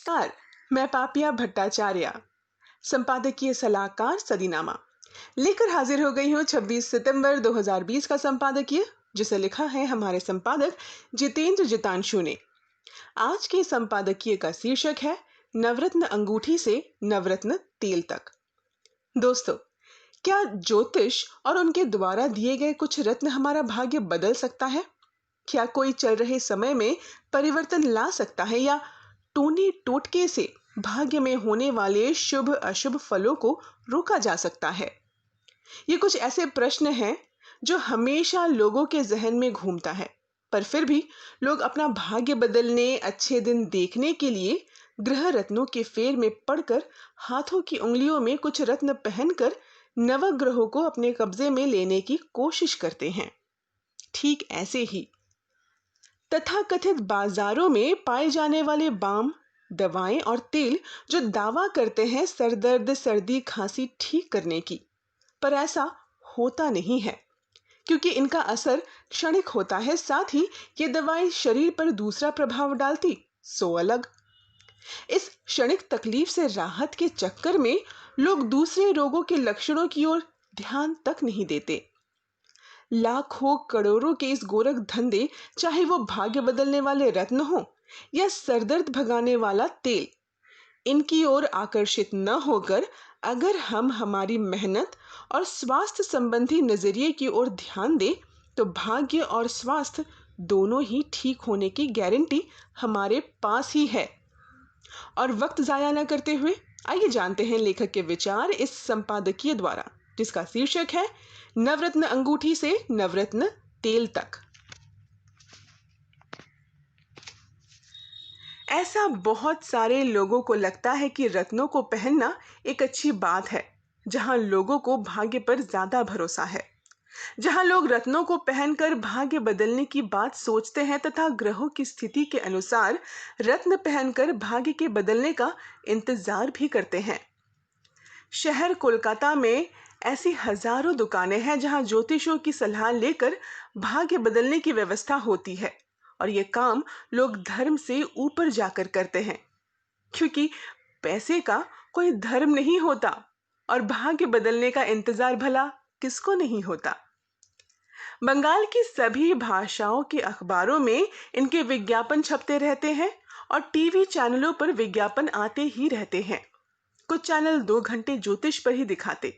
नमस्कार। मैं पापिया भट्टाचार्य, संपादकीय सलाहकार सदीनामा लेकर हाजिर हो गई हूँ 26 सितंबर 2020 का संपादकीय, जिसे लिखा है हमारे संपादक जितेंद्र जितांशु ने। आज के संपादकीय का शीर्षक है नवरत्न अंगूठी से नवरत्न तेल तक। दोस्तों, क्या ज्योतिष और उनके द्वारा दिए गए कुछ रत्न हमारा भाग्य बदल सकता है? क्या कोई चल रहे समय में परिवर्तन ला सकता है, या टोने टोटके से भाग्य में होने वाले शुभ अशुभ फलों को रोका जा सकता है? ये कुछ ऐसे प्रश्न हैं जो हमेशा लोगों के जहन में घूमता है, पर फिर भी लोग अपना भाग्य बदलने, अच्छे दिन देखने के लिए ग्रह रत्नों के फेर में पड़कर हाथों की उंगलियों में कुछ रत्न पहनकर नवग्रहों को अपने कब्जे में लेने की कोशिश करते हैं। ठीक ऐसे ही तथाकथित बाजारों में पाए जाने वाले बाम, दवाएं और तेल जो दावा करते हैं सरदर्द, सर्दी, खांसी ठीक करने की, पर ऐसा होता नहीं है, क्योंकि इनका असर क्षणिक होता है। साथ ही ये दवाएं शरीर पर दूसरा प्रभाव डालती सो अलग। इस क्षणिक तकलीफ से राहत के चक्कर में लोग दूसरे रोगों के लक्षणों की ओर ध्यान तक नहीं देते। लाखों करोड़ों के इस गोरख धंधे, चाहे वो भाग्य बदलने वाले रत्न हो या सरदर्द भगाने वाला तेल, इनकी ओर आकर्षित न होकर अगर हम हमारी मेहनत और स्वास्थ्य संबंधी नजरिए की ओर ध्यान दें, तो भाग्य और स्वास्थ्य दोनों ही ठीक होने की गारंटी हमारे पास ही है। और वक्त जाया न करते हुए आइए जानते हैं लेखक के विचार इस संपादकीय द्वारा, जिसका शीर्षक है नवरत्न अंगूठी से नवरत्न तेल तक। ऐसा बहुत सारे लोगों को लगता है कि रत्नों को पहनना एक अच्छी बात है, जहां लोगों को भाग्य पर ज्यादा भरोसा है। जहां लोग रत्नों को पहनकर भाग्य बदलने की बात सोचते हैं तथा ग्रहों की स्थिति के अनुसार रत्न पहनकर भाग्य के बदलने का इंतजार भी करते हैं। शहर कोलकाता में ऐसी हजारों दुकानें हैं जहां ज्योतिषियों की सलाह लेकर भाग्य बदलने की व्यवस्था होती है, और ये काम लोग धर्म से ऊपर जाकर करते हैं, क्योंकि पैसे का कोई धर्म नहीं होता और भाग्य बदलने का इंतजार भला किसको नहीं होता। बंगाल की सभी भाषाओं के अखबारों में इनके विज्ञापन छपते रहते हैं और टीवी चैनलों पर विज्ञापन आते ही रहते हैं। कुछ चैनल 2 घंटे ज्योतिष पर ही दिखाते।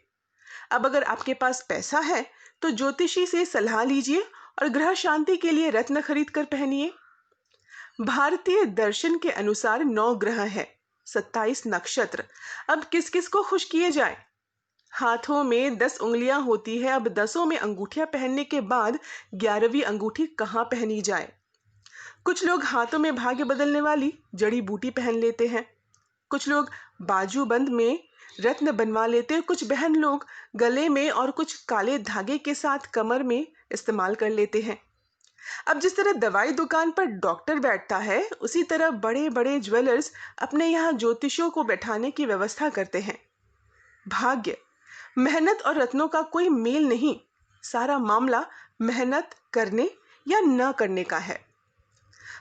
अब अगर आपके पास पैसा है तो ज्योतिषी से सलाह लीजिए और ग्रह शांति के लिए रत्न खरीद कर पहनिए। भारतीय दर्शन के अनुसार 9 ग्रह है, 27 नक्षत्र। अब किस किस को खुश किए जाए? हाथों में 10 उंगलियां होती है, अब 10 में अंगूठियां पहनने के बाद 11वीं अंगूठी कहां पहनी जाए? कुछ लोग हाथों में भाग्य बदलने वाली जड़ी बूटी पहन लेते हैं, कुछ लोग बाजूबंद में रत्न बनवा लेते हैं, कुछ बहन लोग गले में और कुछ काले धागे के साथ कमर में इस्तेमाल कर लेते हैं। अब जिस तरह दवाई दुकान पर डॉक्टर बैठता है, उसी तरह बड़े बड़े ज्वेलर्स अपने यहाँ ज्योतिषियों को बैठाने की व्यवस्था करते हैं। भाग्य, मेहनत और रत्नों का कोई मेल नहीं। सारा मामला मेहनत करने या न करने का है।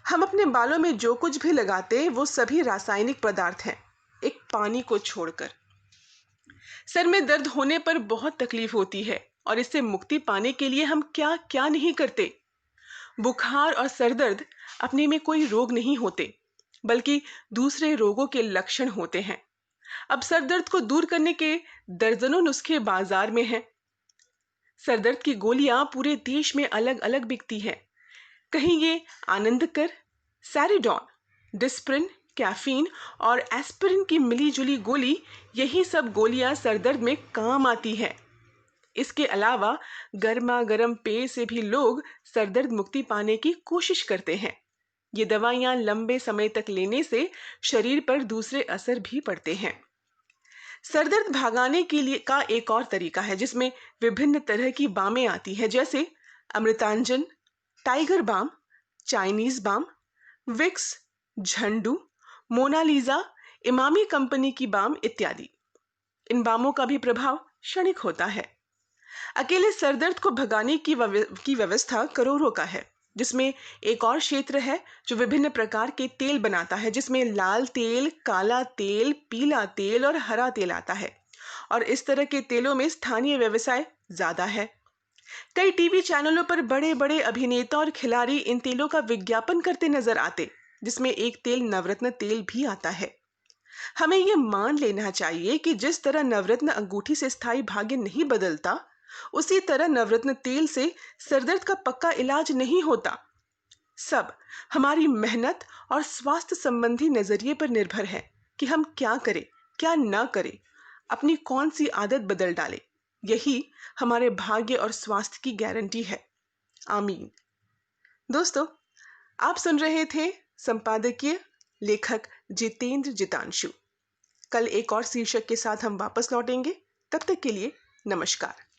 हम अपने बालों में जो कुछ भी लगाते वो सभी रासायनिक पदार्थ हैं, एक पानी को छोड़कर। सर में दर्द होने पर बहुत तकलीफ होती है, और इससे मुक्ति पाने के लिए हम क्या क्या नहीं करते। बुखार और सरदर्द अपने में कोई रोग नहीं होते, बल्कि दूसरे रोगों के लक्षण होते हैं। अब सरदर्द को दूर करने के दर्जनों नुस्खे बाजार में हैं। सरदर्द की गोलियां पूरे देश में अलग अलग बिकती हैं। कहीं ये आनंदकर, सैरिडॉन, डिस्प्रिन, कैफीन और एस्पिरिन की मिलीजुली गोली, यही सब गोलियां सरदर्द में काम आती है। इसके अलावा गर्मा गर्म पेय से भी लोग सरदर्द मुक्ति पाने की कोशिश करते हैं। ये दवाइयां लंबे समय तक लेने से शरीर पर दूसरे असर भी पड़ते हैं। सरदर्द भगाने के लिए का एक और तरीका है, जिसमें विभिन्न तरह की बामें आती है, जैसे Amrutanjan, tiger balm, Chinese balm, Vicks, Zandu, Mona Lisa, Emami company की बाम इत्यादि। इन बामों का भी प्रभाव क्षणिक होता है। अकेले सरदर्द को भगाने की व्यवस्था करोड़ों का है, जिसमें एक और क्षेत्र है जो विभिन्न प्रकार के तेल बनाता है, जिसमें लाल तेल, काला तेल, पीला तेल और हरा तेल आता है। और इस तरह के तेलों में स्थानीय व्यवसाय ज्यादा है। कई टीवी चैनलों पर बड़े बड़े अभिनेता और खिलाड़ी इन तेलों का विज्ञापन करते नजर आते, जिसमें एक तेल नवरत्न तेल भी आता है। हमें ये मान लेना चाहिए कि जिस तरह नवरत्न अंगूठी से स्थायी भाग्य नहीं बदलता, उसी तरह नवरत्न तेल से सरदर्द का पक्का इलाज नहीं होता। सब हमारी मेहनत और स्वास्थ्य संबंधी नजरिए पर निर्भर है कि हम क्या करें, क्या ना करें, अपनी कौन सी आदत बदल डालें। यही हमारे भाग्य और स्वास्थ्य की गारंटी है। आमीन। दोस्तों, आप सुन रहे थे संपादकीय लेखक जितेंद्र जितांशु। कल एक और शीर्षक के साथ हम वापस लौटेंगे। तब तक के लिए नमस्कार।